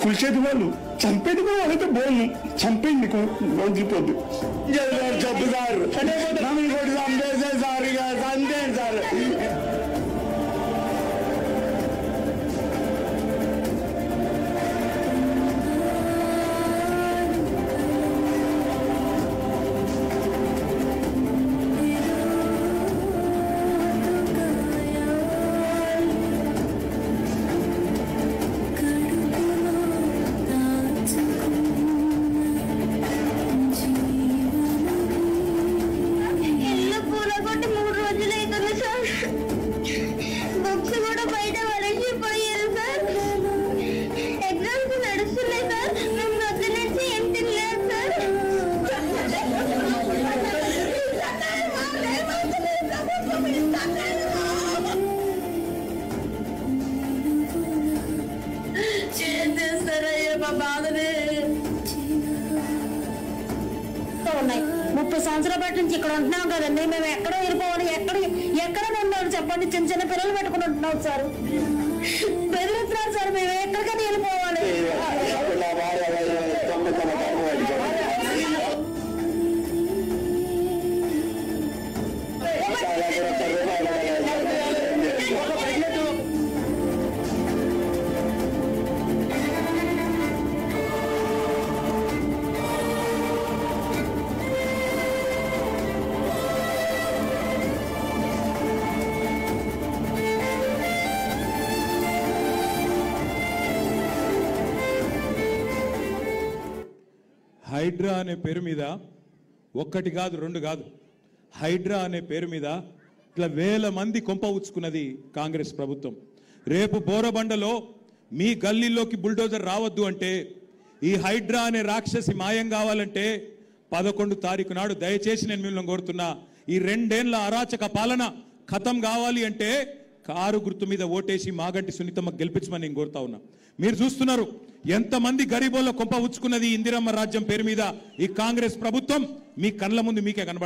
కూల్చేది వాళ్ళు, చంపేది కూడా వాళ్ళైతే బోను చంపేయండి వదిలిపోద్దు. చెప్పు సార్, నన్ను కొట్టి చంపేసే సార్, ఇక చంపేయండి సార్. ఉన్నాయి 30 సంవత్సరాల పాటు నుంచి ఇక్కడ ఉంటున్నాం కదండి. మేము ఎక్కడ వెళ్ళిపోవాలి, ఎక్కడ ఉండాలి చెప్పండి. చిన్న చిన్న పిల్లలు పెట్టుకుని ఉంటున్నాం సార్, బెదిరిస్తున్నారు సార్. మేము ఎక్కడికైనా వెళ్ళిపోవాలి. హైడ్రా అనే పేరు మీద ఒక్కటి కాదు, రెండు కాదు, హైడ్రా అనే పేరు మీద ఇట్లా వేల మంది కొంప ఉచ్చుకున్నది కాంగ్రెస్ ప్రభుత్వం. రేపు బోరబండలో మీ గల్లీలోకి బుల్డోజర్ రావద్దు అంటే, ఈ హైడ్రా అనే రాక్షసి మాయం కావాలంటే 11 తారీఖు నాడు దయచేసి నేను మిమ్మల్ని కోరుతున్నా, ఈ 2 ఏళ్ల అరాచక పాలన ఖతం కావాలి అంటే కారు గుర్తు మీద ఓటేసి మాగంటి సునీతమ్మ గెలిపించమని నేను కోరుతా ఉన్నా. మీరు చూస్తున్నారు ఎంతమంది గరీబోళ్ళ కొంప ఉచ్చుకున్నది ఇందిరమ్మ రాజ్యం పేరు మీద ఈ కాంగ్రెస్ ప్రభుత్వం. మీ కళ్ళ ముందు మీకే కనబడుతుంది.